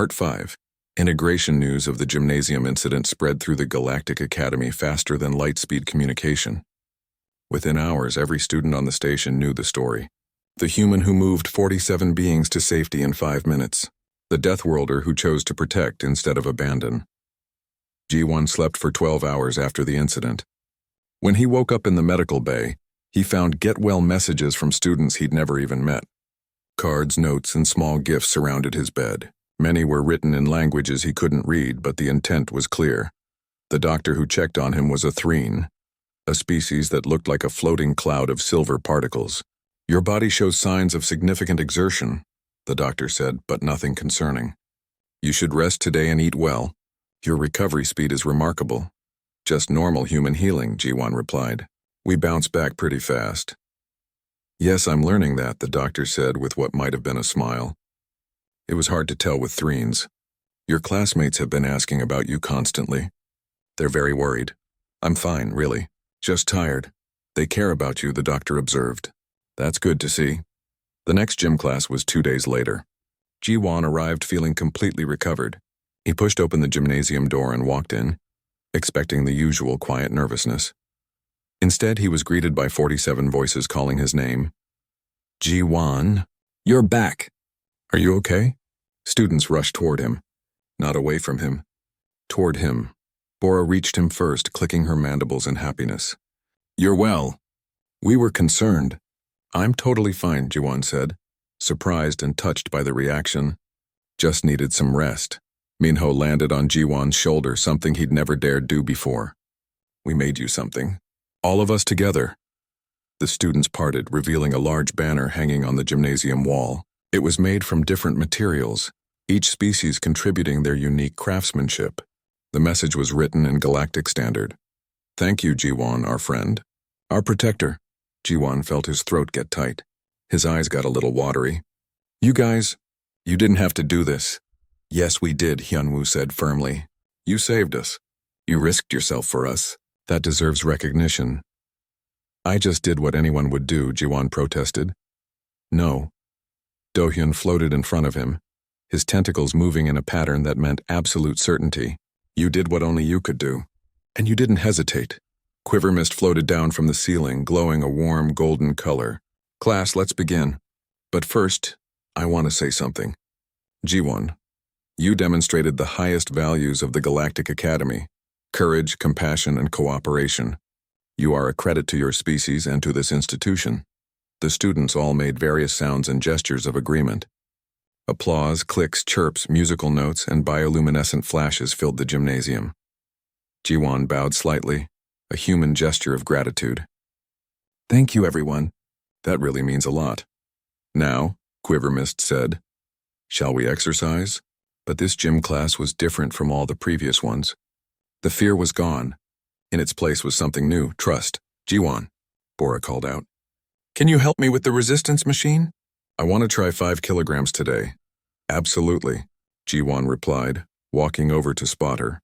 Part 5. Integration news of the gymnasium incident spread through the Galactic Academy faster than light-speed communication. Within hours, every student on the station knew the story. The human who moved 47 beings to safety in 5 minutes. The Deathworlder who chose to protect instead of abandon. G1 slept for 12 hours after the incident. When he woke up in the medical bay, he found get-well messages from students he'd never even met. Cards, notes, and small gifts surrounded his bed. Many were written in languages he couldn't read, but the intent was clear. The doctor who checked on him was a threen, a species that looked like a floating cloud of silver particles. Your body shows signs of significant exertion, the doctor said, but nothing concerning. You should rest today and eat well. Your recovery speed is remarkable. Just normal human healing, G1 replied. We bounce back pretty fast. Yes, I'm learning that, the doctor said with what might have been a smile. It was hard to tell with threens. Your classmates have been asking about you constantly. They're very worried. I'm fine, really. Just tired. They care about you, the doctor observed. That's good to see. The next gym class was 2 days later. G1 arrived feeling completely recovered. He pushed open the gymnasium door and walked in, expecting the usual quiet nervousness. Instead, he was greeted by 47 voices calling his name. G1, you're back. Are you okay? Students rushed toward him. Not away from him. Toward him. Bora reached him first, clicking her mandibles in happiness. You're well. We were concerned. I'm totally fine, G1 said, surprised and touched by the reaction. Just needed some rest. Minho landed on G1's shoulder, something he'd never dared do before. We made you something. All of us together. The students parted, revealing a large banner hanging on the gymnasium wall. It was made from different materials, each species contributing their unique craftsmanship. The message was written in Galactic Standard. Thank you, G1, our friend. Our protector. G1 felt his throat get tight. His eyes got a little watery. You guys, you didn't have to do this. Yes, we did, Hyunwoo said firmly. You saved us. You risked yourself for us. That deserves recognition. I just did what anyone would do, Ji-won protested. No. Do-hyun floated in front of him, his tentacles moving in a pattern that meant absolute certainty. You did what only you could do. And you didn't hesitate. Quiver mist floated down from the ceiling, glowing a warm golden color. Class, let's begin. But first, I want to say something. Ji-won, you demonstrated the highest values of the Galactic Academy. Courage, compassion, and cooperation. You are a credit to your species and to this institution. The students all made various sounds and gestures of agreement. Applause, clicks, chirps, musical notes, and bioluminescent flashes filled the gymnasium. Ji-won bowed slightly, a human gesture of gratitude. Thank you, everyone. That really means a lot. Now, Quiver Mist said, shall we exercise? But this gym class was different from all the previous ones. The fear was gone. In its place was something new, trust. Ji-won, Bora called out. Can you help me with the resistance machine? I want to try 5 kilograms today. Absolutely, Ji-won replied, walking over to spot her.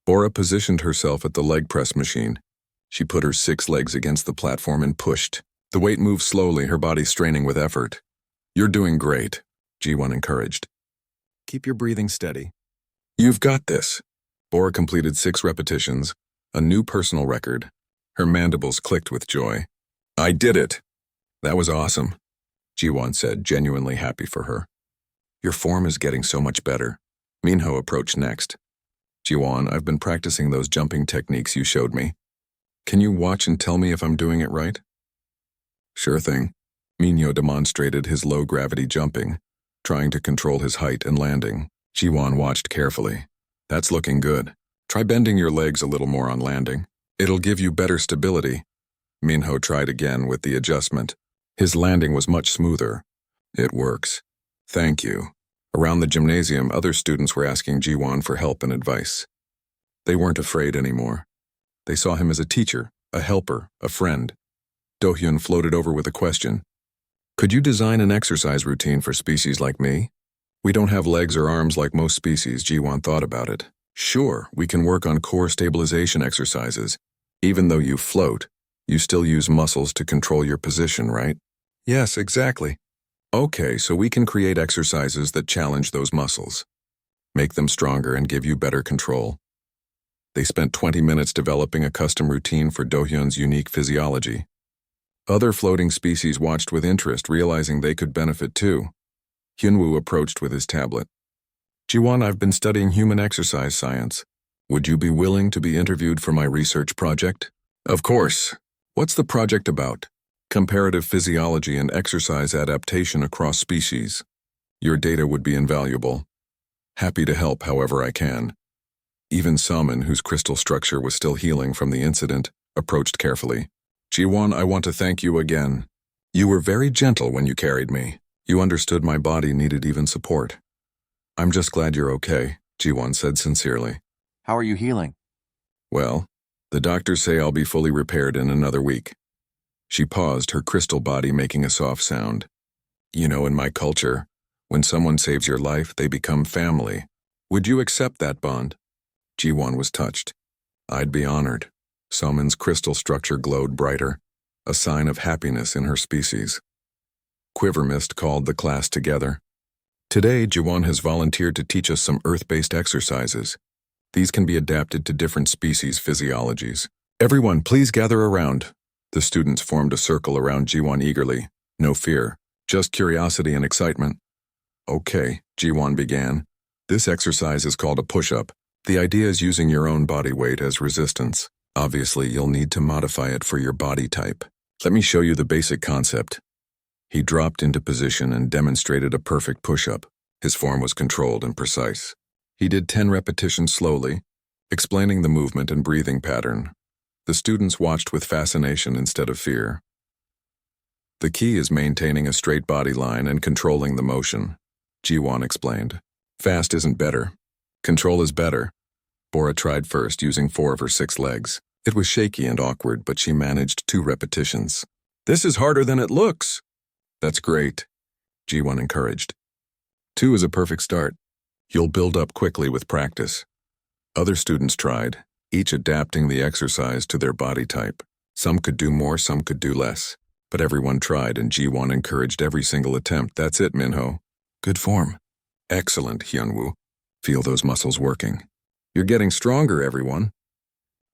Bora positioned herself at the leg press machine. She put her 6 legs against the platform and pushed. The weight moved slowly, her body straining with effort. You're doing great, Ji-won encouraged. Keep your breathing steady. You've got this. Bora completed 6 repetitions, a new personal record. Her mandibles clicked with joy. I did it. That was awesome, Ji-won said, genuinely happy for her. Your form is getting so much better. Minho approached next. Ji-won, I've been practicing those jumping techniques you showed me. Can you watch and tell me if I'm doing it right? Sure thing. Minho demonstrated his low-gravity jumping, trying to control his height and landing. Ji-won watched carefully. That's looking good. Try bending your legs a little more on landing. It'll give you better stability. Minho tried again with the adjustment. His landing was much smoother. It works. Thank you. Around the gymnasium, other students were asking Ji-won for help and advice. They weren't afraid anymore. They saw him as a teacher, a helper, a friend. Do-hyun floated over with a question. Could you design an exercise routine for species like me? We don't have legs or arms like most species, Ji-won thought about it. Sure, we can work on core stabilization exercises. Even though you float, you still use muscles to control your position, right? Yes, exactly. Okay, so we can create exercises that challenge those muscles. make them stronger, and give you better control. They spent 20 minutes developing a custom routine for Dohyun's unique physiology. Other floating species watched with interest, realizing they could benefit too. Hyunwoo approached with his tablet. Jiwon, I've been studying human exercise science. Would you be willing to be interviewed for my research project? Of course. What's the project about? Comparative physiology and exercise adaptation across species. Your data would be invaluable. Happy to help however I can. Even Salmon, whose crystal structure was still healing from the incident, approached carefully. Jiwon, I want to thank you again. You were very gentle when you carried me. You understood my body needed even support. I'm just glad you're okay, Jiwon said sincerely. How are you healing? Well, the doctors say I'll be fully repaired in another week. She paused, her crystal body making a soft sound. You know, in my culture, when someone saves your life, they become family. Would you accept that bond? Jiwon was touched. I'd be honored. Salmon's crystal structure glowed brighter, a sign of happiness in her species. Quivermist called the class together. Today, Jiwon has volunteered to teach us some earth-based exercises. These can be adapted to different species' physiologies. Everyone, please gather around. The students formed a circle around Jiwon eagerly. No fear, just curiosity and excitement. Okay, Jiwon began. This exercise is called a push-up. The idea is using your own body weight as resistance. Obviously, you'll need to modify it for your body type. Let me show you the basic concept. He dropped into position and demonstrated a perfect push-up. His form was controlled and precise. He did 10 repetitions slowly, explaining the movement and breathing pattern. The students watched with fascination instead of fear. The key is maintaining a straight body line and controlling the motion, Jiwon explained. Fast isn't better. Control is better. Bora tried first using 4 of her 6 legs. It was shaky and awkward, but she managed 2 repetitions. This is harder than it looks. That's great, Jiwon encouraged. 2 is a perfect start. You'll build up quickly with practice. Other students tried, each adapting the exercise to their body type. Some could do more, some could do less. But everyone tried, and Jiwon encouraged every single attempt. That's it, Minho. Good form. Excellent, Hyunwoo. Feel those muscles working. You're getting stronger, everyone.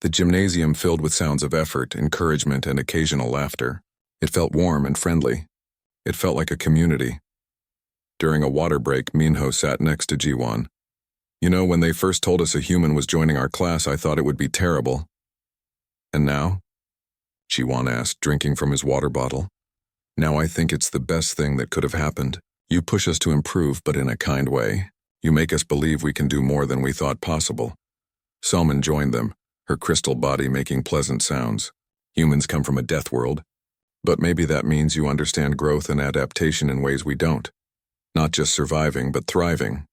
The gymnasium filled with sounds of effort, encouragement, and occasional laughter. It felt warm and friendly. It felt like a community. During a water break, Minho sat next to Jiwon. You know, when they first told us a human was joining our class, I thought it would be terrible. And now? Jiwon asked, drinking from his water bottle. Now I think it's the best thing that could have happened. You push us to improve, but in a kind way. You make us believe we can do more than we thought possible. Salmon joined them, her crystal body making pleasant sounds. Humans come from a death world. But maybe that means you understand growth and adaptation in ways we don't. Not just surviving, but thriving.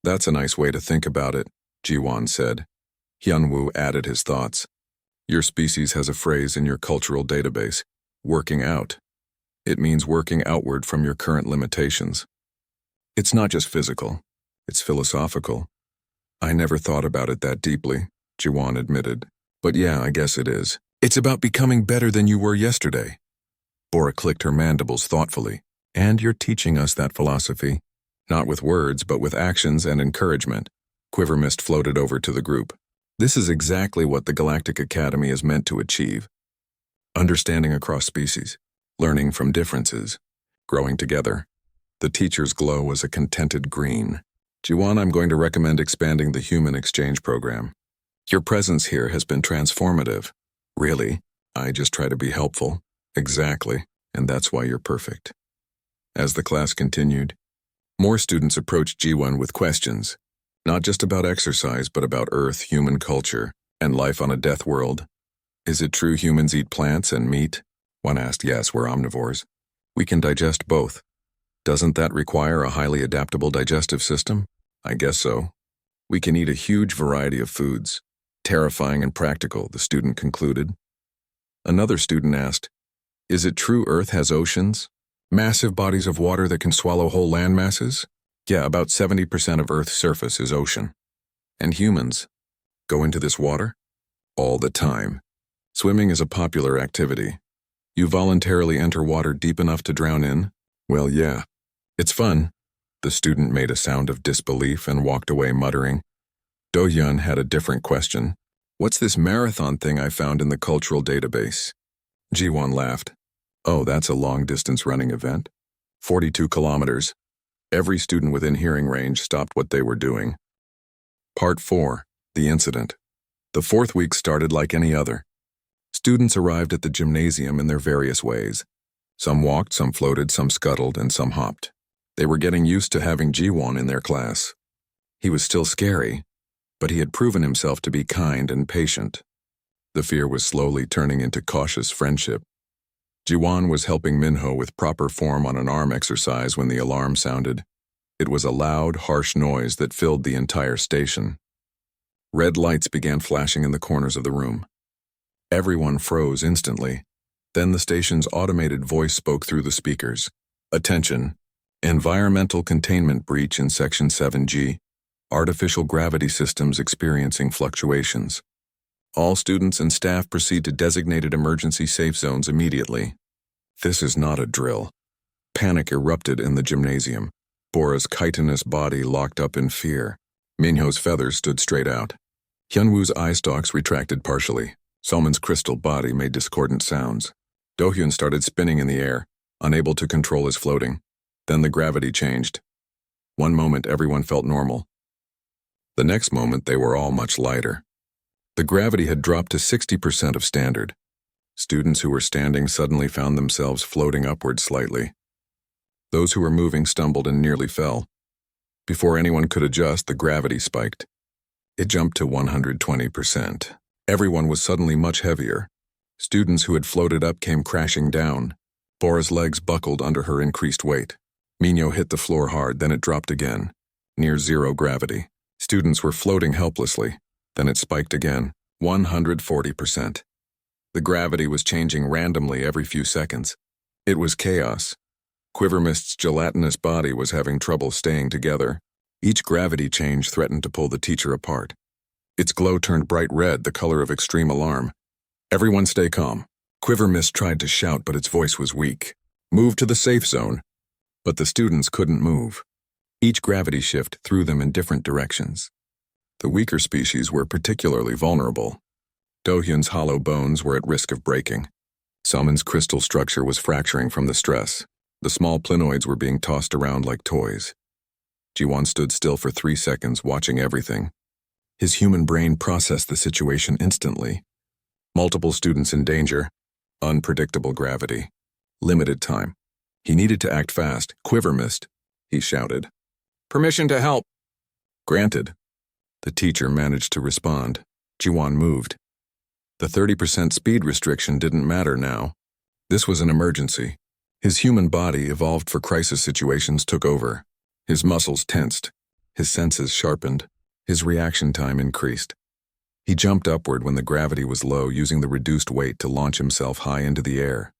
That's a nice way to think about it, Jiwon said. Hyunwoo added his thoughts. Your species has a phrase in your cultural database, working out. It means working outward from your current limitations. It's not just physical, it's philosophical. I never thought about it that deeply, Jiwon admitted. But yeah, I guess it is. It's about becoming better than you were yesterday. Bora clicked her mandibles thoughtfully. And you're teaching us that philosophy. Not with words, but with actions and encouragement. Quivermist floated over to the group. This is exactly what the Galactic Academy is meant to achieve. Understanding across species, learning from differences, growing together. The teachers glow as a contented green. Jiwon, I'm going to recommend expanding the human exchange program. Your presence here has been transformative. Really, I just try to be helpful. Exactly, and that's why you're perfect. As the class continued, more students approached Jiwon with questions, not just about exercise, but about Earth, human culture, and life on a death world. Is it true humans eat plants and meat? One asked. Yes, we're omnivores. We can digest both. Doesn't that require a highly adaptable digestive system? I guess so. We can eat a huge variety of foods. Terrifying and practical, the student concluded. Another student asked, is it true Earth has oceans? Massive bodies of water that can swallow whole land masses? Yeah, about 70% of Earth's surface is ocean. And humans go into this water? All the time. Swimming is a popular activity. You voluntarily enter water deep enough to drown in? Well, yeah. It's fun. The student made a sound of disbelief and walked away muttering. Do-hyun had a different question. What's this marathon thing I found in the cultural database? Ji-won laughed. Oh, that's a long-distance running event. 42 kilometers. Every student within hearing range stopped what they were doing. Part 4. The Incident. The fourth week started like any other. Students arrived at the gymnasium in their various ways. Some walked, some floated, some scuttled, and some hopped. They were getting used to having Ji-won in their class. He was still scary, but he had proven himself to be kind and patient. The fear was slowly turning into cautious friendship. Ji-won was helping Minho with proper form on an arm exercise when the alarm sounded. It was a loud, harsh noise that filled the entire station. Red lights began flashing in the corners of the room. Everyone froze instantly. Then the station's automated voice spoke through the speakers. Attention! Environmental containment breach in Section 7G. Artificial gravity systems experiencing fluctuations. All students and staff proceed to designated emergency safe zones immediately. This is not a drill. Panic erupted in the gymnasium. Bora's chitinous body locked up in fear. Minho's feathers stood straight out. Hyunwoo's eye stalks retracted partially. Solman's crystal body made discordant sounds. Do-hyun started spinning in the air, unable to control his floating. Then the gravity changed. One moment everyone felt normal. The next moment they were all much lighter. The gravity had dropped to 60% of standard. Students who were standing suddenly found themselves floating upward slightly. Those who were moving stumbled and nearly fell. Before anyone could adjust, the gravity spiked. It jumped to 120%. Everyone was suddenly much heavier. Students who had floated up came crashing down. Bora's legs buckled under her increased weight. Minho hit the floor hard, then it dropped again. Near zero gravity. Students were floating helplessly. Then it spiked again, 140%. The gravity was changing randomly every few seconds. It was chaos. Quivermist's gelatinous body was having trouble staying together. Each gravity change threatened to pull the teacher apart. Its glow turned bright red, the color of extreme alarm. Everyone stay calm. Quivermist tried to shout, but its voice was weak. Move to the safe zone. But the students couldn't move. Each gravity shift threw them in different directions. The weaker species were particularly vulnerable. Do-hyun's hollow bones were at risk of breaking. Salmon's crystal structure was fracturing from the stress. The small plinoids were being tossed around like toys. Ji-won stood still for 3 seconds, watching everything. His human brain processed the situation instantly. Multiple students in danger. Unpredictable gravity. Limited time. He needed to act fast. Quivermist, he shouted. Permission to help. Granted. The teacher managed to respond. Ji-won moved. The 30% speed restriction didn't matter now. This was an emergency. His human body, evolved for crisis situations, took over. His muscles tensed. His senses sharpened. His reaction time increased. He jumped upward when the gravity was low, using the reduced weight to launch himself high into the air.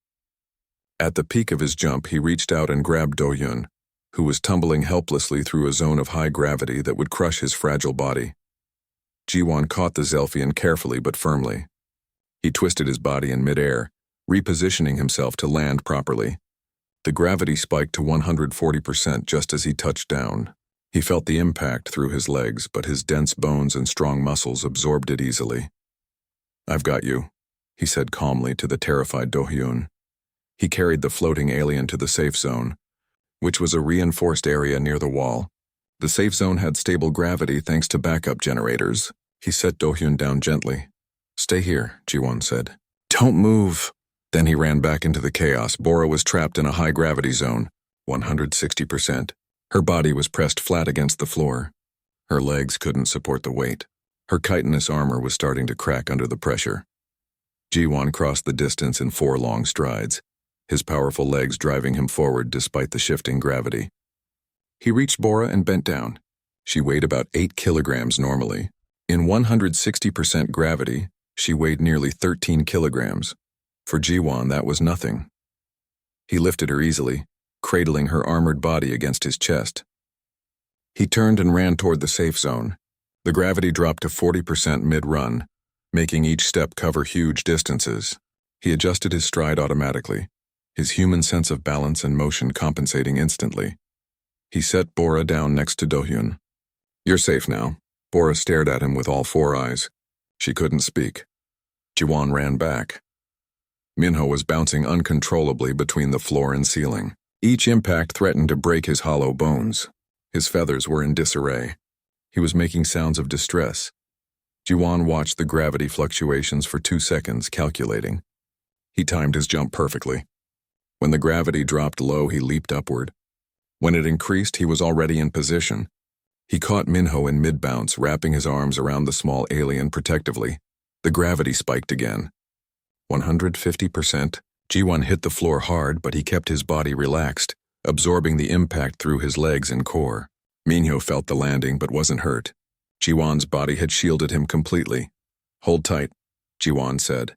At the peak of his jump, he reached out and grabbed Do-hyun, who was tumbling helplessly through a zone of high gravity that would crush his fragile body. Ji-won caught the Zelfian carefully but firmly. He twisted his body in midair, repositioning himself to land properly. The gravity spiked to 140% just as he touched down. He felt the impact through his legs, but his dense bones and strong muscles absorbed it easily. I've got you, he said calmly to the terrified Do-hyun. He carried the floating alien to the safe zone, which was a reinforced area near the wall. The safe zone had stable gravity thanks to backup generators. He set Do-hyun down gently. Stay here, Ji-won said. Don't move. Then he ran back into the chaos. Bora was trapped in a high-gravity zone, 160%. Her body was pressed flat against the floor. Her legs couldn't support the weight. Her chitinous armor was starting to crack under the pressure. Ji-won crossed the distance in 4 long strides, his powerful legs driving him forward despite the shifting gravity. He reached Bora and bent down. She weighed about 8 kilograms normally. In 160% gravity, she weighed nearly 13 kilograms. For Ji-won, that was nothing. He lifted her easily, cradling her armored body against his chest. He turned and ran toward the safe zone. The gravity dropped to 40% mid-run, making each step cover huge distances. He adjusted his stride automatically, his human sense of balance and motion compensating instantly. He set Bora down next to Dohyun. "You're safe now." Bora stared at him with all four eyes. She couldn't speak. Jiwon ran back. Minho was bouncing uncontrollably between the floor and ceiling. Each impact threatened to break his hollow bones. His feathers were in disarray. He was making sounds of distress. Jiwon watched the gravity fluctuations for 2 seconds, calculating. He timed his jump perfectly. When the gravity dropped low, he leaped upward. When it increased, he was already in position. He caught Minho in mid-bounce, wrapping his arms around the small alien protectively. The gravity spiked again. 150%. Jiwon hit the floor hard, but he kept his body relaxed, absorbing the impact through his legs and core. Minho felt the landing but wasn't hurt. Jiwon's body had shielded him completely. "Hold tight," Jiwon said.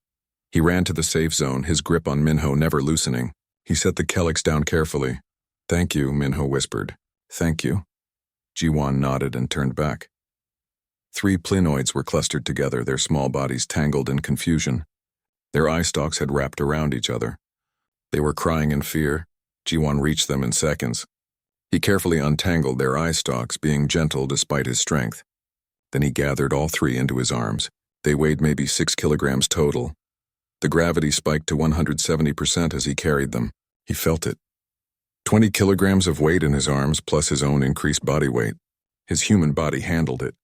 He ran to the safe zone, his grip on Minho never loosening. He set the Kelix down carefully. "Thank you," Minho whispered. "Thank you." Jiwon nodded and turned back. 3 plinoids were clustered together, their small bodies tangled in confusion. Their eye stalks had wrapped around each other. They were crying in fear. Jiwon reached them in seconds. He carefully untangled their eye stalks, being gentle despite his strength. Then he gathered all 3 into his arms. They weighed maybe 6 kilograms total. The gravity spiked to 170% as he carried them. He felt it. 20 kilograms of weight in his arms plus his own increased body weight. His human body handled it.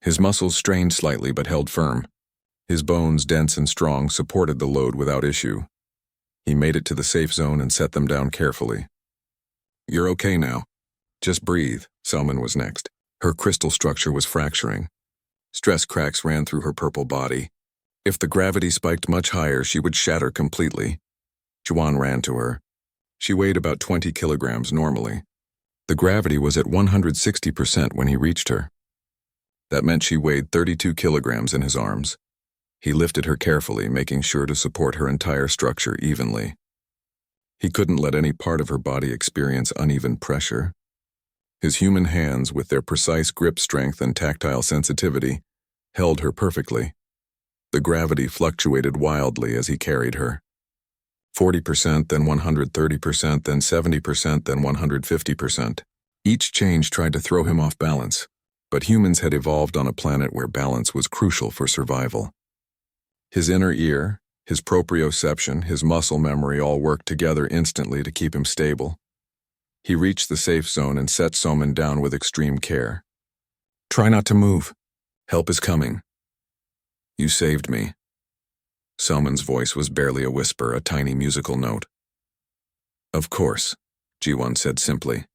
His muscles strained slightly but held firm. His bones, dense and strong, supported the load without issue. He made it to the safe zone and set them down carefully. "You're okay now. Just breathe." Selman was next. Her crystal structure was fracturing. Stress cracks ran through her purple body. If the gravity spiked much higher, she would shatter completely. Jiwon ran to her. She weighed about 20 kilograms normally. The gravity was at 160% when he reached her. That meant she weighed 32 kilograms in his arms. He lifted her carefully, making sure to support her entire structure evenly. He couldn't let any part of her body experience uneven pressure. His human hands, with their precise grip strength and tactile sensitivity, held her perfectly. The gravity fluctuated wildly as he carried her. 40%, then 130%, then 70%, then 150%. Each change tried to throw him off balance, but humans had evolved on a planet where balance was crucial for survival. His inner ear, his proprioception, his muscle memory all worked together instantly to keep him stable. He reached the safe zone and set Soman down with extreme care. "Try not to move. Help is coming." "You saved me." Soman's voice was barely a whisper, a tiny musical note. "Of course," Jiwon said simply.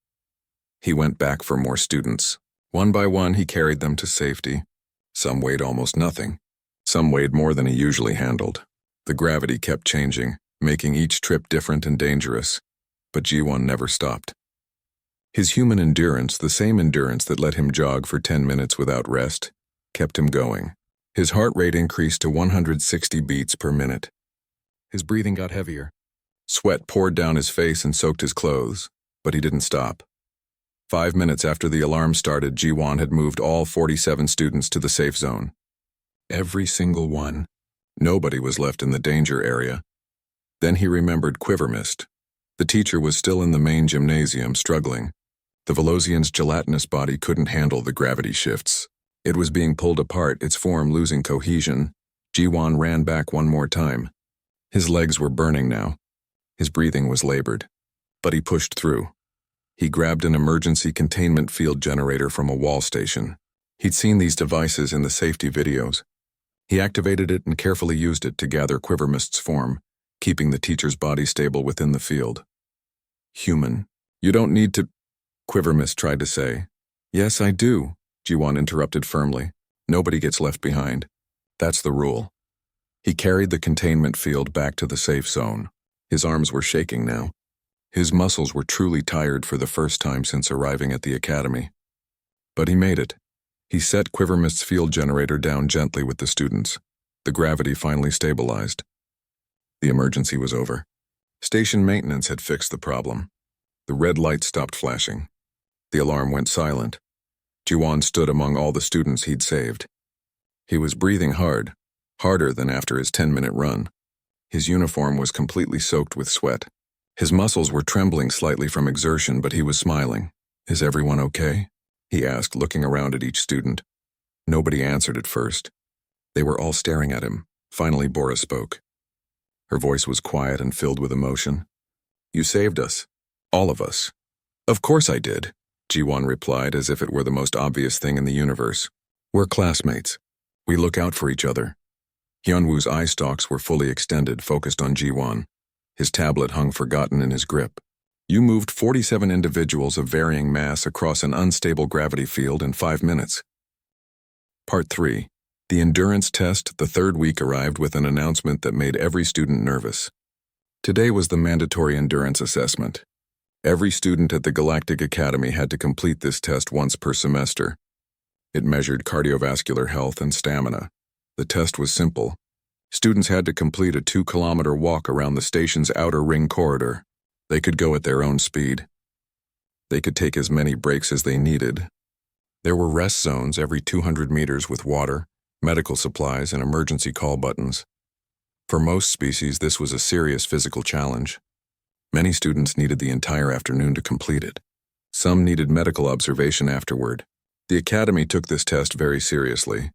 He went back for more students. One by one, he carried them to safety. Some weighed almost nothing. Some weighed more than he usually handled. The gravity kept changing, making each trip different and dangerous. But Jiwon never stopped. His human endurance, the same endurance that let him jog for 10 minutes without rest, kept him going. His heart rate increased to 160 beats per minute. His breathing got heavier. Sweat poured down his face and soaked his clothes, but he didn't stop. 5 minutes after the alarm started, Jiwon had moved all 47 students to the safe zone. Every single one. Nobody was left in the danger area. Then he remembered Quiver Mist. The teacher was still in the main gymnasium, struggling. The Velocian's gelatinous body couldn't handle the gravity shifts. It was being pulled apart, its form losing cohesion. Jiwon ran back one more time. His legs were burning now. His breathing was labored. But he pushed through. He grabbed an emergency containment field generator from a wall station. He'd seen these devices in the safety videos. He activated it and carefully used it to gather Quiver Mist's form, keeping the teacher's body stable within the field. "Human. You don't need to," Quiver Mist tried to say. "Yes, I do," Jiwon interrupted firmly. "Nobody gets left behind. That's the rule." He carried the containment field back to the safe zone. His arms were shaking now. His muscles were truly tired for the first time since arriving at the academy. But he made it. He set Quiver Mist's field generator down gently with the students. The gravity finally stabilized. The emergency was over. Station maintenance had fixed the problem. The red light stopped flashing. The alarm went silent. Jiwon stood among all the students he'd saved. He was breathing hard, harder than after his 10-minute run. His uniform was completely soaked with sweat. His muscles were trembling slightly from exertion, but he was smiling. "Is everyone okay?" he asked, looking around at each student. Nobody answered at first. They were all staring at him. Finally, Bora spoke. Her voice was quiet and filled with emotion. "You saved us. All of us." "Of course I did," Ji-won replied as if it were the most obvious thing in the universe. "We're classmates. We look out for each other." Hyunwoo's eye stalks were fully extended, focused on Ji-won. His tablet hung forgotten in his grip. "You moved 47 individuals of varying mass across an unstable gravity field in 5 minutes. Part 3. The endurance test. The third week arrived with an announcement that made every student nervous. Today was the mandatory endurance assessment. Every student at the Galactic Academy had to complete this test once per semester. It measured cardiovascular health and stamina. The test was simple. Students had to complete a 2-kilometer walk around the station's outer ring corridor. They could go at their own speed. They could take as many breaks as they needed. There were rest zones every 200 meters with water, medical supplies, and emergency call buttons. For most species, this was a serious physical challenge. Many students needed the entire afternoon to complete it. Some needed medical observation afterward. The academy took this test very seriously.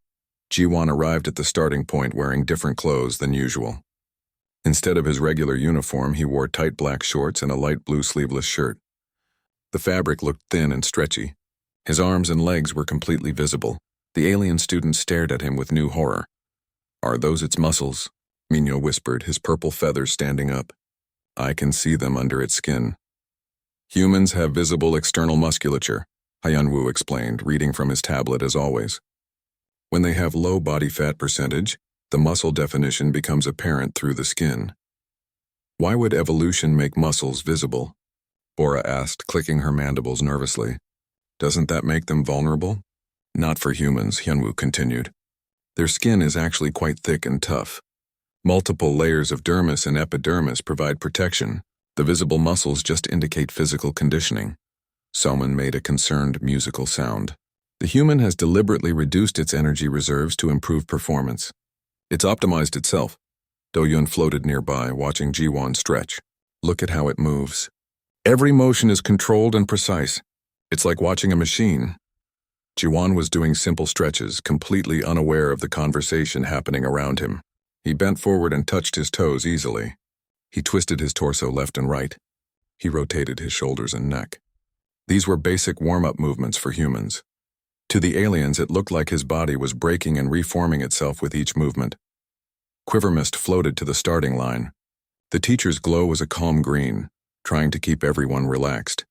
Ji-won arrived at the starting point wearing different clothes than usual. Instead of his regular uniform, he wore tight black shorts and a light blue sleeveless shirt. The fabric looked thin and stretchy. His arms and legs were completely visible. The alien student stared at him with new horror. "Are those its muscles?" Minyo whispered, his purple feathers standing up. "I can see them under its skin." "Humans have visible external musculature," Hyunwoo explained, reading from his tablet as always. "When they have low body fat percentage, the muscle definition becomes apparent through the skin." "Why would evolution make muscles visible?" Bora asked, clicking her mandibles nervously. "Doesn't that make them vulnerable?" "Not for humans," Hyunwoo continued. "Their skin is actually quite thick and tough. Multiple layers of dermis and epidermis provide protection. The visible muscles just indicate physical conditioning." Someone made a concerned musical sound. "The human has deliberately reduced its energy reserves to improve performance. It's optimized itself." Do-yun floated nearby, watching Ji-won stretch. "Look at how it moves. Every motion is controlled and precise. It's like watching a machine." Ji-won was doing simple stretches, completely unaware of the conversation happening around him. He bent forward and touched his toes easily. He twisted his torso left and right. He rotated his shoulders and neck. These were basic warm-up movements for humans. To the aliens, it looked like his body was breaking and reforming itself with each movement. Quiver mist floated to the starting line. The teacher's glow was a calm green, trying to keep everyone relaxed.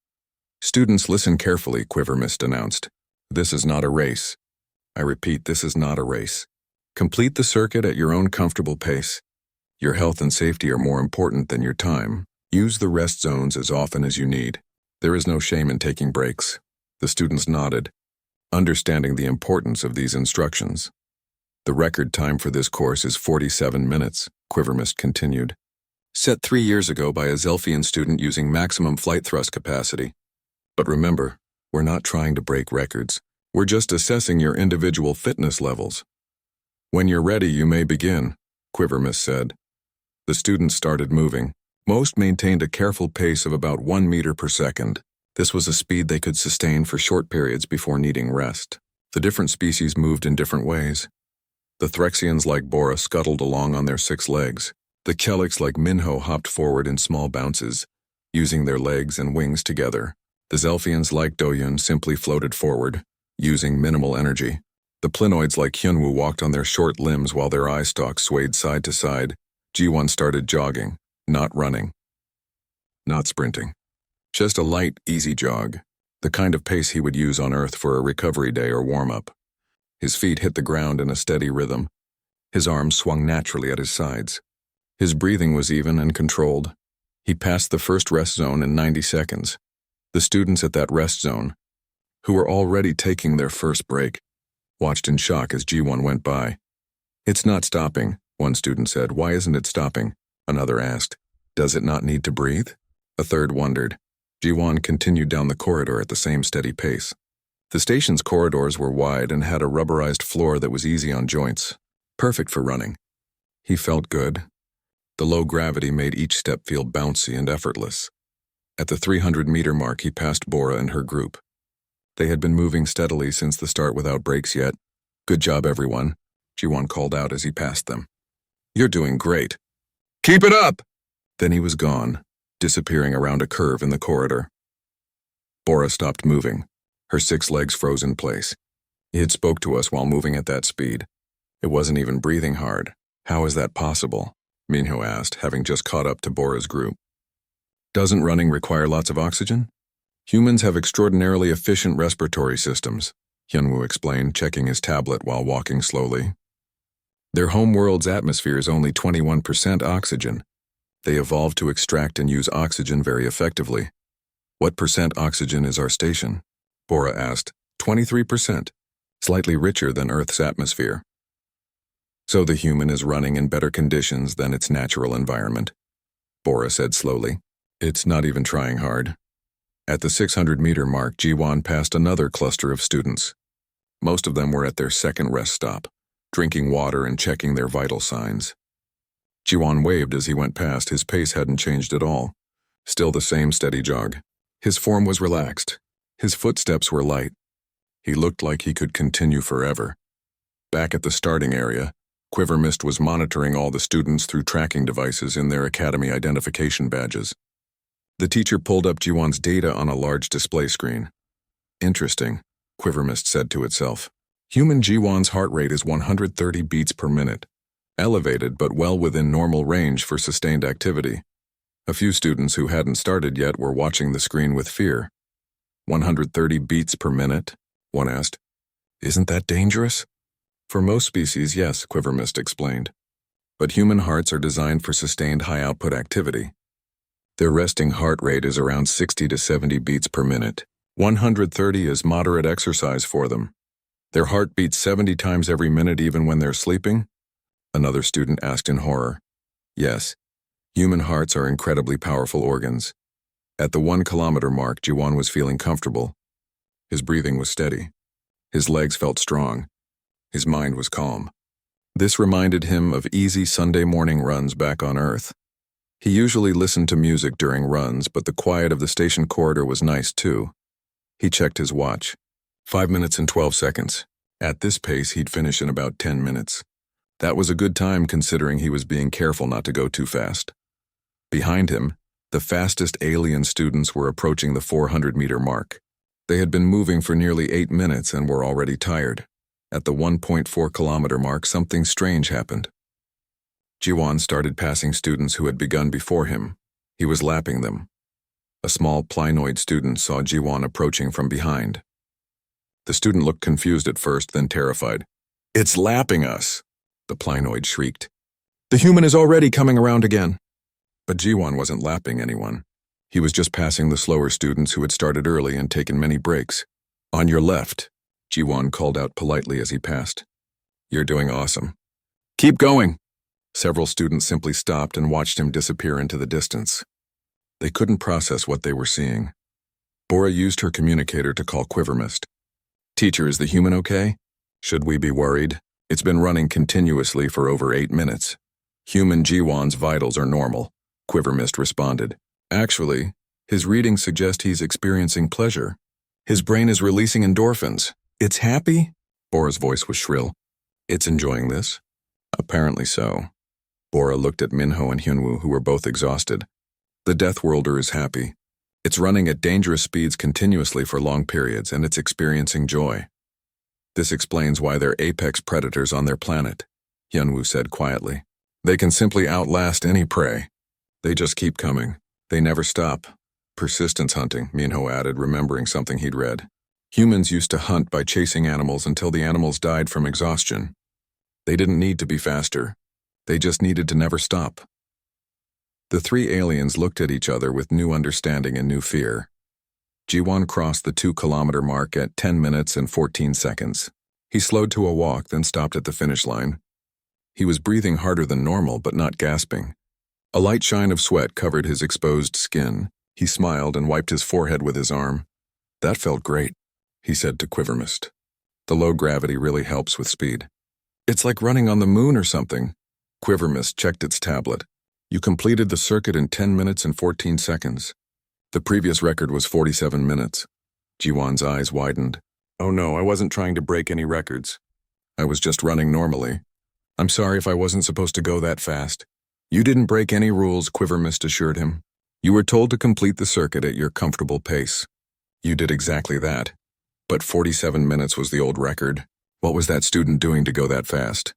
"Students, listen carefully," Quiver mist announced. "This is not a race. I repeat, this is not a race. Complete the circuit at your own comfortable pace. Your health and safety are more important than your time. Use the rest zones as often as you need. There is no shame in taking breaks." The students nodded, understanding the importance of these instructions. "The record time for this course is 47 minutes, Quivermist continued. "Set 3 years ago by a Zelfian student using maximum flight thrust capacity. But remember, we're not trying to break records. We're just assessing your individual fitness levels. When you're ready, you may begin," Quivermist said. The students started moving. Most maintained a careful pace of about 1 meter per second. This was a speed they could sustain for short periods before needing rest. The different species moved in different ways. The Threxians like Bora scuttled along on their 6 legs. The Kellics like Minho hopped forward in small bounces, using their legs and wings together. The Zelfians like Do-yun simply floated forward, using minimal energy. The Plinoids like Hyunwoo walked on their short limbs while their eye stalks swayed side to side. Ji-won started jogging, not running, not sprinting. Just a light, easy jog, the kind of pace he would use on Earth for a recovery day or warm-up. His feet hit the ground in a steady rhythm. His arms swung naturally at his sides. His breathing was even and controlled. He passed the first rest zone in 90 seconds. The students at that rest zone, who were already taking their first break, watched in shock as Ji-won went by. "It's not stopping," one student said. "Why isn't it stopping?" Another asked. "Does it not need to breathe?" A third wondered. Ji-won continued down the corridor at the same steady pace. The station's corridors were wide and had a rubberized floor that was easy on joints, perfect for running. He felt good. The low gravity made each step feel bouncy and effortless. At the 300-meter mark, he passed Bora and her group. They had been moving steadily since the start without breaks yet. "Good job, everyone," Jiwon called out as he passed them. "You're doing great. Keep it up!" Then he was gone, disappearing around a curve in the corridor. Bora stopped moving. Her 6 legs froze in place. He had spoke to us while moving at that speed. It wasn't even breathing hard. "How is that possible?" Minho asked, having just caught up to Bora's group. "Doesn't running require lots of oxygen? Humans have extraordinarily efficient respiratory systems," Hyunwoo explained, checking his tablet while walking slowly. "Their homeworld's atmosphere is only 21% oxygen. They evolved to extract and use oxygen very effectively." "What percent oxygen is our station?" Bora asked. 23%, slightly richer than Earth's atmosphere. "So the human is running in better conditions than its natural environment," Bora said slowly. "It's not even trying hard." At the 600-meter mark, Jiwon passed another cluster of students. Most of them were at their second rest stop, drinking water and checking their vital signs. Jiwon waved as he went past. His pace hadn't changed at all. Still the same steady jog. His form was relaxed. His footsteps were light. He looked like he could continue forever. Back at the starting area, Quiver Mist was monitoring all the students through tracking devices in their academy identification badges. The teacher pulled up Jiwon's data on a large display screen. "Interesting," Quiver Mist said to itself. "Human Jiwon's heart rate is 130 beats per minute. Elevated but well within normal range for sustained activity." A few students who hadn't started yet were watching the screen with fear. 130 beats per minute? One asked. "Isn't that dangerous?" "For most species, yes," Quiver Mist explained. "But human hearts are designed for sustained high-output activity. Their resting heart rate is around 60 to 70 beats per minute. 130 is moderate exercise for them. Their heart beats 70 times every minute even when they're sleeping?" Another student asked in horror. "Yes. Human hearts are incredibly powerful organs." At the 1-kilometer mark, Jiwon was feeling comfortable. His breathing was steady. His legs felt strong. His mind was calm. This reminded him of easy Sunday morning runs back on Earth. He usually listened to music during runs, but the quiet of the station corridor was nice too. He checked his watch. 5 minutes and 12 seconds. At this pace, he'd finish in about 10 minutes. That was a good time considering he was being careful not to go too fast. Behind him, the fastest alien students were approaching the 400-meter mark. They had been moving for nearly 8 minutes and were already tired. At the 1.4-kilometer mark, something strange happened. Jiwon started passing students who had begun before him. He was lapping them. A small plinoid student saw Jiwon approaching from behind. The student looked confused at first, then terrified. "It's lapping us!" the plinoid shrieked. "The human is already coming around again!" But Jiwon wasn't lapping anyone. He was just passing the slower students who had started early and taken many breaks. "On your left," Jiwon called out politely as he passed. "You're doing awesome. Keep going!" Several students simply stopped and watched him disappear into the distance. They couldn't process what they were seeing. Bora used her communicator to call Quiver Mist. "Teacher, is the human okay? Should we be worried? It's been running continuously for over 8 minutes. Human Jiwon's vitals are normal," Quiver Mist responded. "Actually, his readings suggest he's experiencing pleasure. His brain is releasing endorphins. It's happy?" Bora's voice was shrill. "It's enjoying this?" "Apparently so." Bora looked at Minho and Hyunwoo, who were both exhausted. "The Deathworlder is happy. It's running at dangerous speeds continuously for long periods, and it's experiencing joy. This explains why they're apex predators on their planet," Hyunwoo said quietly. "They can simply outlast any prey. They just keep coming. They never stop. Persistence hunting," Minho added, remembering something he'd read. "Humans used to hunt by chasing animals until the animals died from exhaustion. They didn't need to be faster. They just needed to never stop." The 3 aliens looked at each other with new understanding and new fear. Jiwon crossed the 2-kilometer mark at 10 minutes and 14 seconds. He slowed to a walk, then stopped at the finish line. He was breathing harder than normal, but not gasping. A light shine of sweat covered his exposed skin. He smiled and wiped his forehead with his arm. "That felt great," he said to Quiver Mist. "The low gravity really helps with speed. It's like running on the moon or something." Quiver Mist checked its tablet. "You completed the circuit in 10 minutes and 14 seconds. The previous record was 47 minutes. Jiwan's eyes widened. Oh no, I wasn't trying to break any records. I was just running normally. I'm sorry if I wasn't supposed to go that fast. You didn't break any rules, Quivermist assured him. You were told to complete the circuit at your comfortable pace. You did exactly that. But 47 minutes was the old record. What was that student doing to go that fast?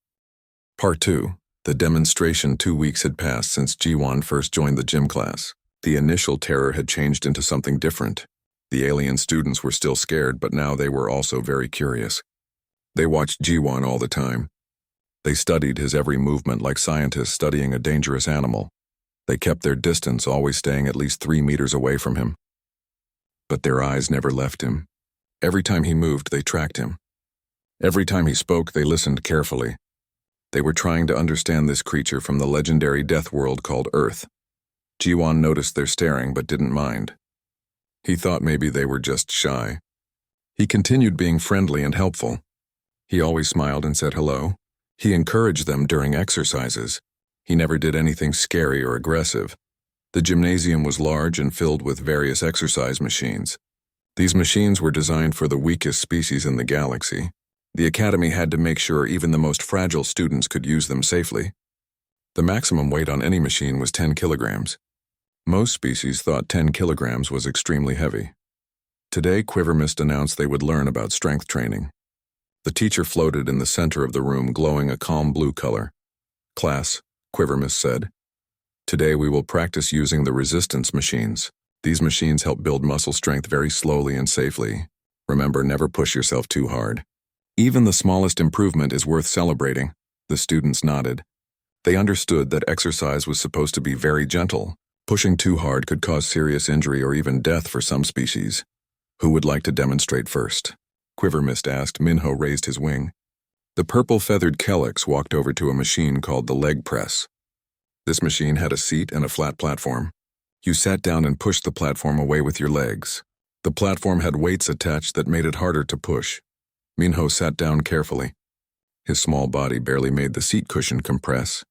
Part 2. The demonstration. 2 weeks had passed since Jiwan first joined the gym class. The initial terror had changed into something different. The alien students were still scared, but now they were also very curious. They watched Jiwan all the time. They studied his every movement like scientists studying a dangerous animal. They kept their distance, always staying at least 3 meters away from him. But their eyes never left him. Every time he moved, they tracked him. Every time he spoke, they listened carefully. They were trying to understand this creature from the legendary death world called Earth. Jiwan noticed their staring but didn't mind. He thought maybe they were just shy. He continued being friendly and helpful. He always smiled and said hello. He encouraged them during exercises. He never did anything scary or aggressive. The gymnasium was large and filled with various exercise machines. These machines were designed for the weakest species in the galaxy. The academy had to make sure even the most fragile students could use them safely. The maximum weight on any machine was 10 kilograms. Most species thought 10 kilograms was extremely heavy. Today, Quivermist announced they would learn about strength training. The teacher floated in the center of the room, glowing a calm blue color. Class, Quivermist said. Today we will practice using the resistance machines. These machines help build muscle strength very slowly and safely. Remember, never push yourself too hard. Even the smallest improvement is worth celebrating. The students nodded. They understood that exercise was supposed to be very gentle. Pushing too hard could cause serious injury or even death for some species. Who would like to demonstrate first? Quivermist asked. Minho raised his wing. The purple-feathered Kellex walked over to a machine called the leg press. This machine had a seat and a flat platform. You sat down and pushed the platform away with your legs. The platform had weights attached that made it harder to push. Minho sat down carefully. His small body barely made the seat cushion compress.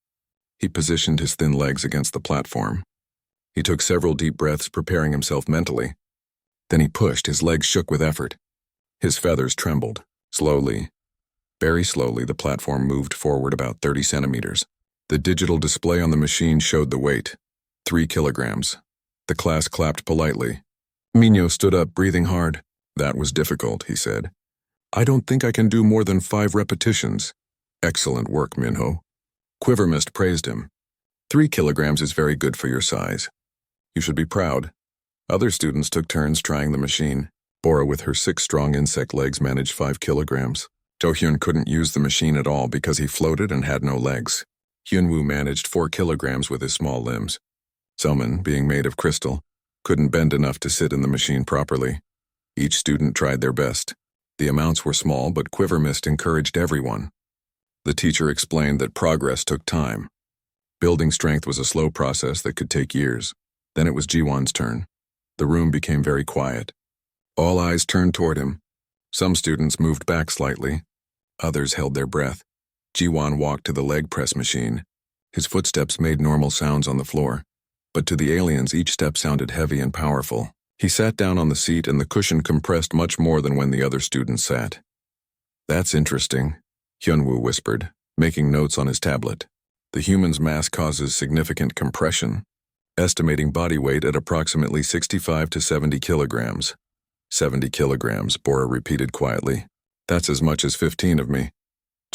He positioned his thin legs against the platform. He took several deep breaths, preparing himself mentally. Then he pushed. His legs shook with effort. His feathers trembled. Slowly, very slowly, the platform moved forward about 30 centimeters. The digital display on the machine showed the weight, 3 kilograms. The class clapped politely. Minho stood up, breathing hard. That was difficult, he said. I don't think I can do more than 5 repetitions. Excellent work, Minho. Quivermist praised him. 3 kilograms is very good for your size. You should be proud. Other students took turns trying the machine. Bora, with her 6 strong insect legs, managed 5 kilograms. Do-hyun couldn't use the machine at all because he floated and had no legs. Hyunwoo managed 4 kilograms with his small limbs. Selman, being made of crystal, couldn't bend enough to sit in the machine properly. Each student tried their best. The amounts were small, but Quivermist encouraged everyone. The teacher explained that progress took time. Building strength was a slow process that could take years. Then it was Jiwan's turn. The room became very quiet. All eyes turned toward him. Some students moved back slightly. Others held their breath. Jiwan walked to the leg press machine. His footsteps made normal sounds on the floor. But to the aliens, each step sounded heavy and powerful. He sat down on the seat and the cushion compressed much more than when the other students sat. That's interesting, Hyunwoo whispered, making notes on his tablet. The human's mass causes significant compression, estimating body weight at approximately 65 to 70 kilograms. 70 kilograms, Bora repeated quietly. That's as much as 15 of me.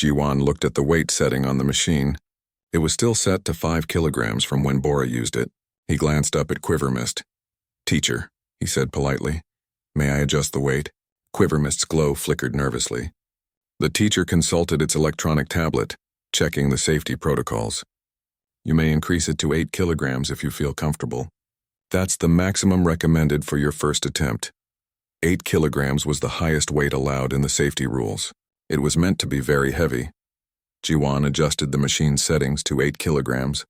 Jiwan looked at the weight setting on the machine. It was still set to 5 kilograms from when Bora used it. He glanced up at Quivermist. Teacher, he said politely, may I adjust the weight? Quivermist's glow flickered nervously. The teacher consulted its electronic tablet, checking the safety protocols. You may increase it to 8 kilograms if you feel comfortable. That's the maximum recommended for your first attempt. 8 kilograms was the highest weight allowed in the safety rules. It was meant to be very heavy. Jiwan adjusted the machine's settings to 8 kilograms.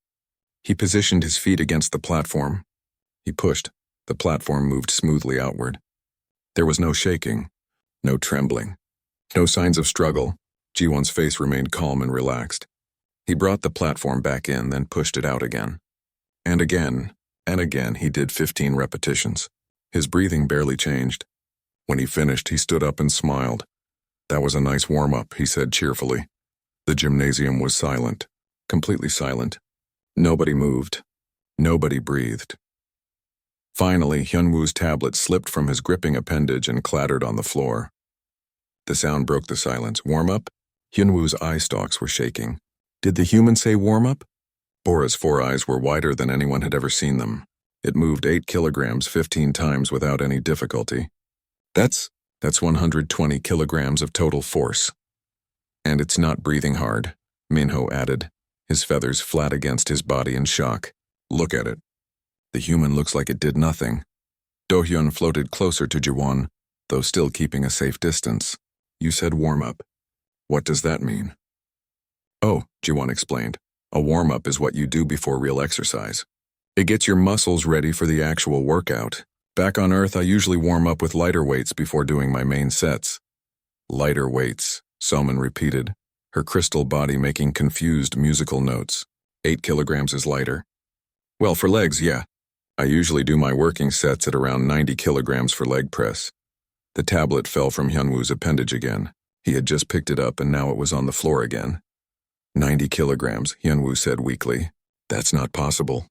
He positioned his feet against the platform. He pushed. The platform moved smoothly outward. There was no shaking, no trembling, no signs of struggle. Jiwan's face remained calm and relaxed. He brought the platform back in, then pushed it out again. And again he did 15 repetitions. His breathing barely changed. When he finished, he stood up and smiled. That was a nice warm-up, he said cheerfully. The gymnasium was silent, completely silent. Nobody moved. Nobody breathed. Finally, Hyunwoo's tablet slipped from his gripping appendage and clattered on the floor. The sound broke the silence. Warm-up? Hyunwoo's eye stalks were shaking. Did the human say warm-up? Bora's 4 eyes were wider than anyone had ever seen them. It moved 8 kilograms 15 times without any difficulty. That's 120 kilograms of total force. And it's not breathing hard, Minho added, his feathers flat against his body in shock. Look at it. The human looks like it did nothing. Dohyun floated closer to Jiwon, though still keeping a safe distance. You said warm-up. What does that mean? Oh, Jiwon explained. A warm-up is what you do before real exercise. It gets your muscles ready for the actual workout. Back on Earth, I usually warm up with lighter weights before doing my main sets. Lighter weights, Soman repeated, her crystal body making confused musical notes. 8 kilograms is lighter. Well, for legs, yeah. I usually do my working sets at around 90 kilograms for leg press. The tablet fell from Hyunwoo's appendage again. He had just picked it up and now it was on the floor again. 90 kilograms, Hyunwoo said weakly. That's not possible.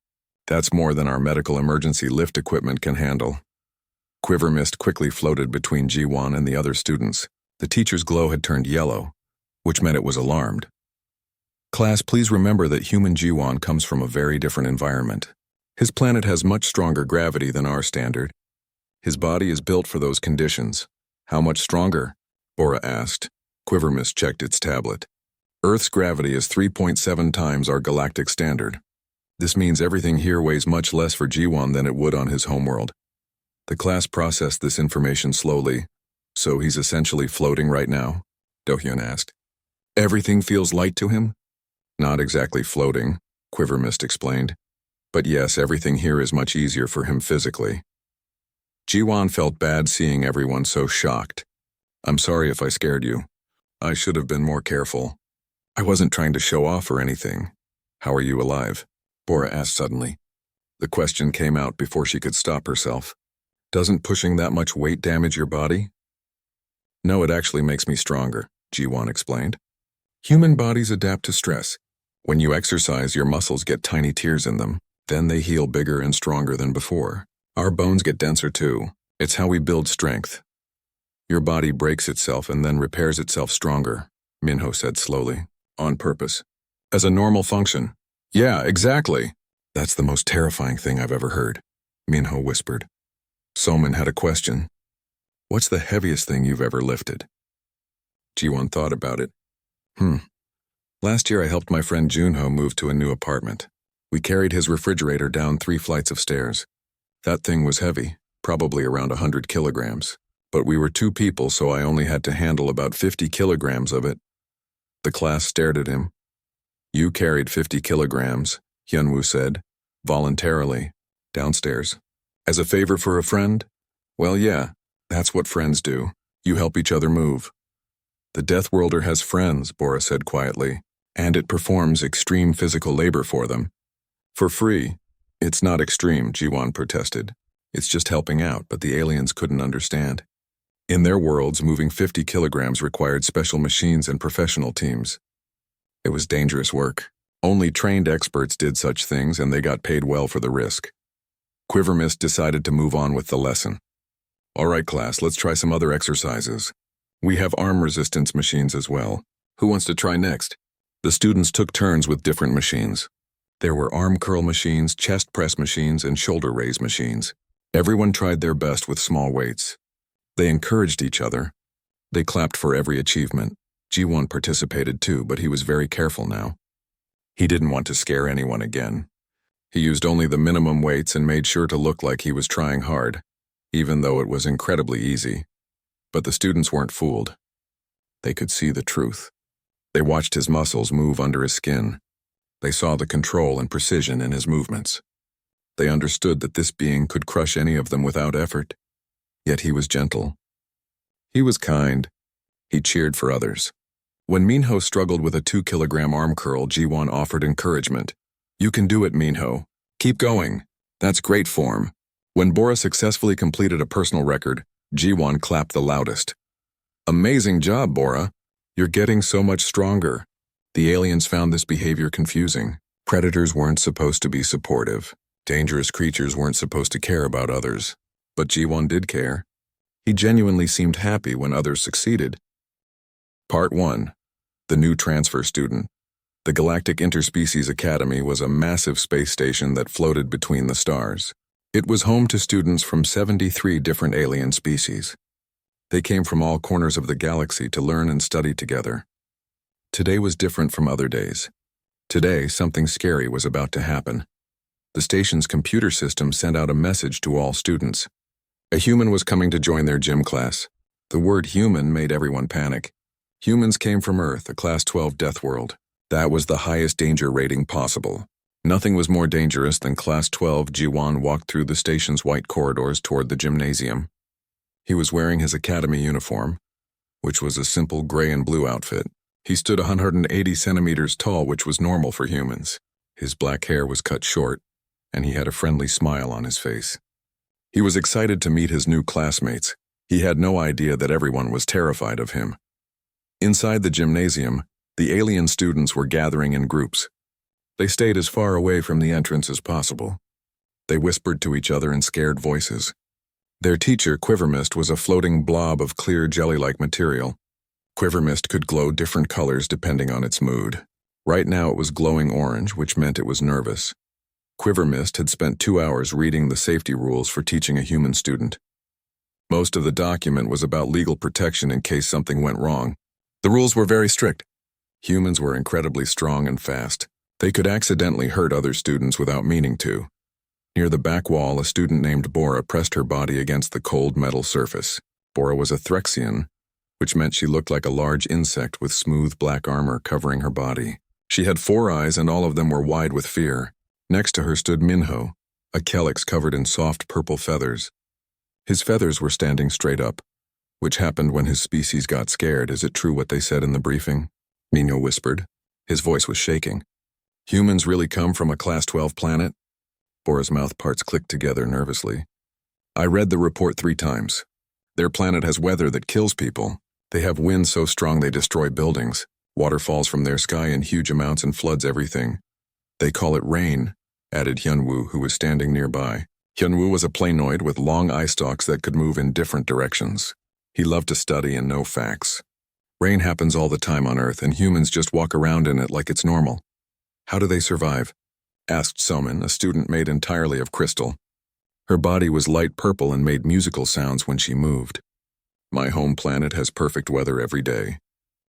That's more than our medical emergency lift equipment can handle. Quiver mist quickly floated between Jiwon and the other students. The teacher's glow had turned yellow, which meant it was alarmed. Class, please remember that human Jiwon comes from a very different environment. His planet has much stronger gravity than our standard. His body is built for those conditions. How much stronger? Bora asked. Quiver mist checked its tablet. Earth's gravity is 3.7 times our galactic standard. This means everything here weighs much less for Jiwon than it would on his homeworld. The class processed this information slowly. So he's essentially floating right now? Dohyun asked. Everything feels light to him? Not exactly floating, Quiver Mist explained. But yes, everything here is much easier for him physically. Jiwon felt bad seeing everyone so shocked. I'm sorry if I scared you. I should have been more careful. I wasn't trying to show off or anything. How are you alive? Bora asked suddenly. The question came out before she could stop herself. Doesn't pushing that much weight damage your body? No, it actually makes me stronger, Jiwon explained. Human bodies adapt to stress. When you exercise, your muscles get tiny tears in them. Then they heal bigger and stronger than before. Our bones get denser too. It's how we build strength. Your body breaks itself and then repairs itself stronger, Minho said slowly. On purpose. As a normal function. Yeah, exactly. That's the most terrifying thing I've ever heard, Minho whispered. Soman had a question. What's the heaviest thing you've ever lifted? Jiwon thought about it. Last year I helped my friend Junho move to a new apartment. We carried his refrigerator down 3 flights of stairs. That thing was heavy, probably around 100 kilograms. But we were 2 people, so I only had to handle about 50 kilograms of it. The class stared at him. You carried 50 kilograms, Hyunwoo said, voluntarily, downstairs. As a favor for a friend? Well, yeah, that's what friends do. You help each other move. The Deathworlder has friends, Bora said quietly, and it performs extreme physical labor for them. For free. It's not extreme, Jiwon protested. It's just helping out, but the aliens couldn't understand. In their worlds, moving 50 kilograms required special machines and professional teams. It was dangerous work. Only trained experts did such things, and they got paid well for the risk. Quiver Mist decided to move on with the lesson. All right, class, let's try some other exercises. We have arm resistance machines as well. Who wants to try next? The students took turns with different machines. There were arm curl machines, chest press machines, and shoulder raise machines. Everyone tried their best with small weights. They encouraged each other. They clapped for every achievement. Jiwon participated too, but he was very careful now. He didn't want to scare anyone again. He used only the minimum weights and made sure to look like he was trying hard, even though it was incredibly easy. But the students weren't fooled. They could see the truth. They watched his muscles move under his skin. They saw the control and precision in his movements. They understood that this being could crush any of them without effort. Yet he was gentle. He was kind. He cheered for others. When Minho struggled with a 2-kilogram arm curl, Jiwon offered encouragement. You can do it, Minho. Keep going. That's great form. When Bora successfully completed a personal record, Jiwon clapped the loudest. Amazing job, Bora. You're getting so much stronger. The aliens found this behavior confusing. Predators weren't supposed to be supportive. Dangerous creatures weren't supposed to care about others. But Jiwon did care. He genuinely seemed happy when others succeeded. Part 1. The New Transfer Student. The Galactic Interspecies Academy was a massive space station that floated between the stars. It was home to students from 73 different alien species. They came from all corners of the galaxy to learn and study together. Today was different from other days. Today, something scary was about to happen. The station's computer system sent out a message to all students. A human was coming to join their gym class. The word human made everyone panic. Humans came from Earth, a Class 12 death world. That was the highest danger rating possible. Nothing was more dangerous than Class 12. Jiwon walked through the station's white corridors toward the gymnasium. He was wearing his academy uniform, which was a simple gray and blue outfit. He stood 180 centimeters tall, which was normal for humans. His black hair was cut short, and he had a friendly smile on his face. He was excited to meet his new classmates. He had no idea that everyone was terrified of him. Inside the gymnasium, the alien students were gathering in groups. They stayed as far away from the entrance as possible. They whispered to each other in scared voices. Their teacher, Quivermist, was a floating blob of clear jelly-like material. Quivermist could glow different colors depending on its mood. Right now it was glowing orange, which meant it was nervous. Quivermist had spent 2 hours reading the safety rules for teaching a human student. Most of the document was about legal protection in case something went wrong. The rules were very strict. Humans were incredibly strong and fast. They could accidentally hurt other students without meaning to. Near the back wall, a student named Bora pressed her body against the cold metal surface. Bora was a Threxian, which meant she looked like a large insect with smooth black armor covering her body. She had 4 eyes and all of them were wide with fear. Next to her stood Minho, a Kelix covered in soft purple feathers. His feathers were standing straight up, which happened when his species got scared. Is it true what they said in the briefing? Minho whispered. His voice was shaking. Humans really come from a Class 12 planet? Bora's mouth parts clicked together nervously. I read the report 3 times. Their planet has weather that kills people. They have winds so strong they destroy buildings. Water falls from their sky in huge amounts and floods everything. They call it rain, added Hyunwoo, who was standing nearby. Hyunwoo was a planoid with long eye stalks that could move in different directions. He loved to study and know facts. Rain happens all the time on Earth, and humans just walk around in it like it's normal. How do they survive? Asked Somin, a student made entirely of crystal. Her body was light purple and made musical sounds when she moved. My home planet has perfect weather every day.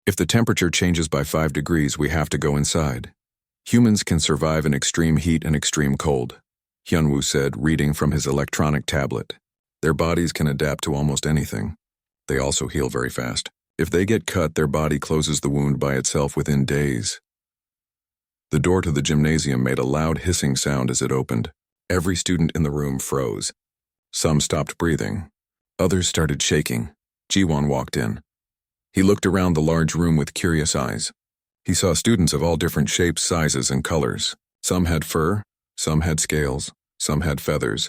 If the temperature changes by 5 degrees, we have to go inside. Humans can survive in extreme heat and extreme cold, Hyunwoo said, reading from his electronic tablet. Their bodies can adapt to almost anything. They also heal very fast. If they get cut, their body closes the wound by itself within days. The door to the gymnasium made a loud hissing sound as it opened. Every student in the room froze. Some stopped breathing. Others started shaking. Jiwon walked in. He looked around the large room with curious eyes. He saw students of all different shapes, sizes, and colors. Some had fur, some had scales, some had feathers,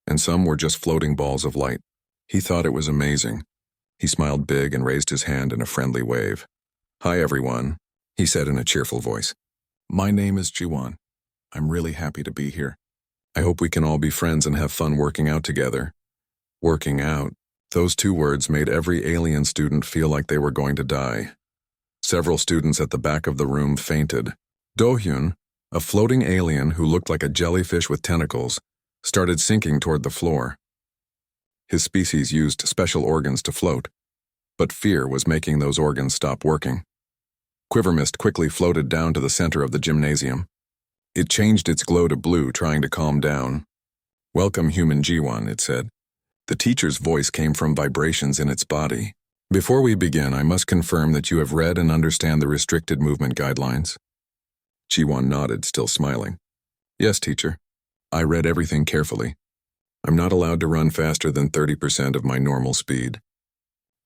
and some were just floating balls of light. He thought it was amazing. He smiled big and raised his hand in a friendly wave. Hi everyone, he said in a cheerful voice. My name is Jiwon. I'm really happy to be here. I hope we can all be friends and have fun working out together. Working out. Those 2 words made every alien student feel like they were going to die. Several students at the back of the room fainted. Dohyun, a floating alien who looked like a jellyfish with tentacles, started sinking toward the floor. His species used special organs to float, but fear was making those organs stop working. Quivermist quickly floated down to the center of the gymnasium. It changed its glow to blue, trying to calm down. Welcome, human Jiwon, it said. The teacher's voice came from vibrations in its body. Before we begin, I must confirm that you have read and understand the restricted movement guidelines. Jiwon nodded, still smiling. Yes, teacher. I read everything carefully. I'm not allowed to run faster than 30% of my normal speed.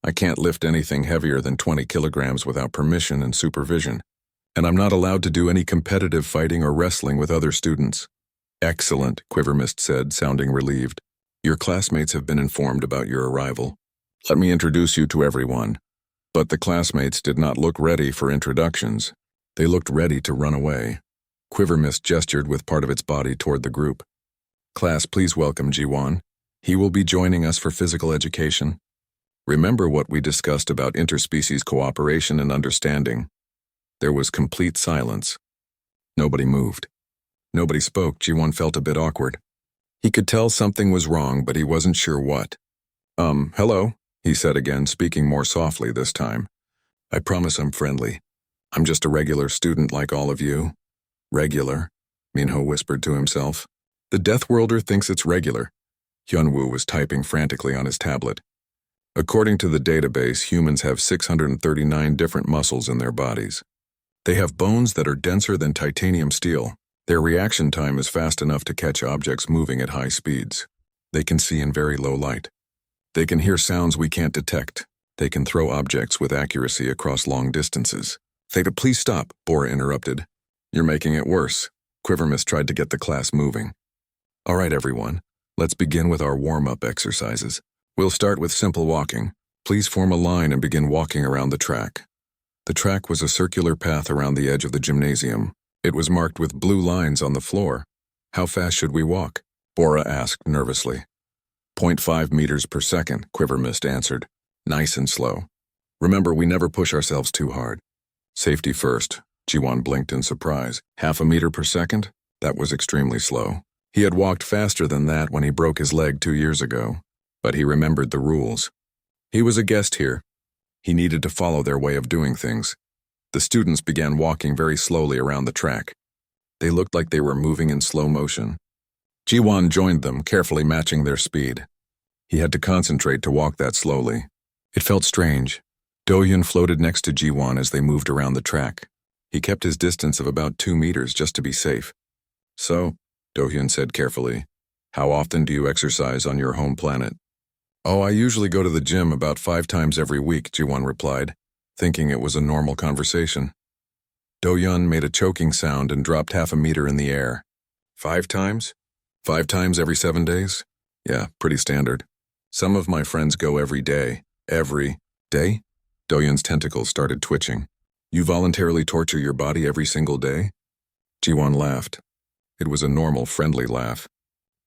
I can't lift anything heavier than 20 kilograms without permission and supervision, and I'm not allowed to do any competitive fighting or wrestling with other students. Excellent, Quivermist said, sounding relieved. Your classmates have been informed about your arrival. Let me introduce you to everyone. But the classmates did not look ready for introductions. They looked ready to run away. Quivermist gestured with part of its body toward the group. Class, please welcome Jiwan. He will be joining us for physical education. Remember what we discussed about interspecies cooperation and understanding. There was complete silence. Nobody moved. Nobody spoke. Jiwan felt a bit awkward. He could tell something was wrong, but he wasn't sure what. Hello, he said again, speaking more softly this time. I promise I'm friendly. I'm just a regular student like all of you. Regular, Minho whispered to himself. The Deathworlder thinks it's regular. Hyunwoo was typing frantically on his tablet. According to the database, humans have 639 different muscles in their bodies. They have bones that are denser than titanium steel. Their reaction time is fast enough to catch objects moving at high speeds. They can see in very low light. They can hear sounds we can't detect. They can throw objects with accuracy across long distances. Theta, please stop, Bora interrupted. You're making it worse. Quivermist tried to get the class moving. All right, everyone. Let's begin with our warm-up exercises. We'll start with simple walking. Please form a line and begin walking around the track. The track was a circular path around the edge of the gymnasium. It was marked with blue lines on the floor. How fast should we walk? Bora asked nervously. 0.5 meters per second, Quivermist answered. Nice and slow. Remember, we never push ourselves too hard. Safety first. Jiwan blinked in surprise. 0.5 meter per second? That was extremely slow. He had walked faster than that when he broke his leg 2 years ago. But he remembered the rules. He was a guest here. He needed to follow their way of doing things. The students began walking very slowly around the track. They looked like they were moving in slow motion. Jiwan joined them, carefully matching their speed. He had to concentrate to walk that slowly. It felt strange. Dohyun floated next to Jiwan as they moved around the track. He kept his distance of about 2 meters just to be safe. So, Dohyun said carefully, how often do you exercise on your home planet? Oh, I usually go to the gym about 5 times every week, Jiwan replied, thinking it was a normal conversation. Dohyun made a choking sound and dropped 0.5 meter in the air. 5 times? 5 times every 7 days? Yeah, pretty standard. Some of my friends go every day. Every day? Dohyun's tentacles started twitching. You voluntarily torture your body every single day? Jiwan laughed. It was a normal, friendly laugh.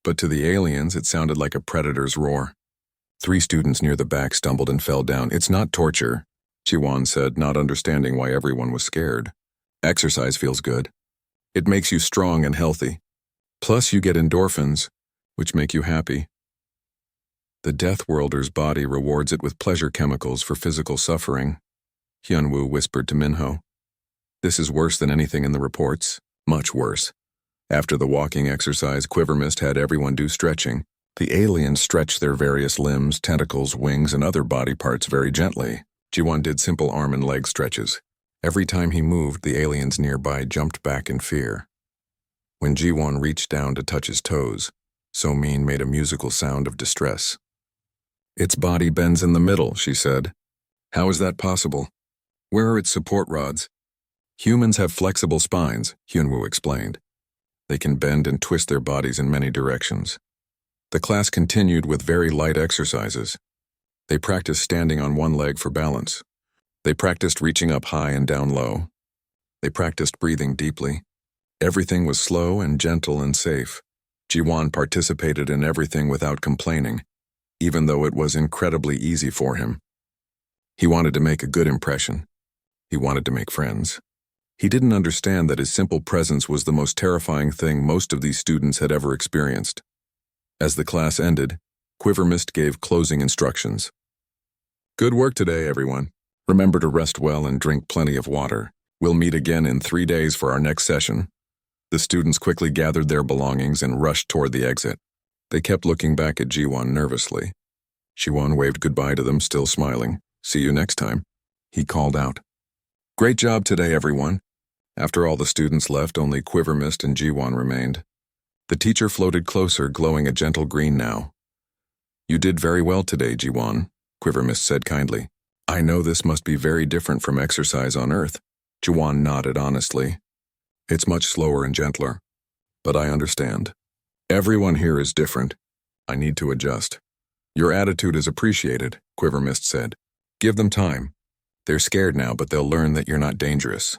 But to the aliens, it sounded like a predator's roar. 3 students near the back stumbled and fell down. It's not torture, Jiwan said, not understanding why everyone was scared. Exercise feels good. It makes you strong and healthy. Plus you get endorphins, which make you happy. The Deathworlder's body rewards it with pleasure chemicals for physical suffering, Hyunwoo whispered to Minho. This is worse than anything in the reports. Much worse. After the walking exercise, Quivermist had everyone do stretching. The aliens stretched their various limbs, tentacles, wings, and other body parts very gently. Jiwan did simple arm and leg stretches. Every time he moved, the aliens nearby jumped back in fear. When Jiwan reached down to touch his toes, So-min made a musical sound of distress. Its body bends in the middle, she said. How is that possible? Where are its support rods? Humans have flexible spines, Hyunwoo explained. They can bend and twist their bodies in many directions. The class continued with very light exercises. They practiced standing on one leg for balance. They practiced reaching up high and down low. They practiced breathing deeply. Everything was slow and gentle and safe. Jiwan participated in everything without complaining, even though it was incredibly easy for him. He wanted to make a good impression. He wanted to make friends. He didn't understand that his simple presence was the most terrifying thing most of these students had ever experienced. As the class ended, Quivermist gave closing instructions. Good work today, everyone. Remember to rest well and drink plenty of water. We'll meet again in 3 days for our next session. The students quickly gathered their belongings and rushed toward the exit. They kept looking back at Jiwan nervously. Jiwan waved goodbye to them, still smiling. See you next time, he called out. Great job today, everyone. After all the students left, only Quivermist and Jiwan remained. The teacher floated closer, glowing a gentle green now. You did very well today, Jiwan, Quivermist said kindly. I know this must be very different from exercise on Earth. Jiwan nodded honestly. It's much slower and gentler. But I understand. Everyone here is different. I need to adjust. Your attitude is appreciated, Quivermist said. Give them time. They're scared now, but they'll learn that you're not dangerous.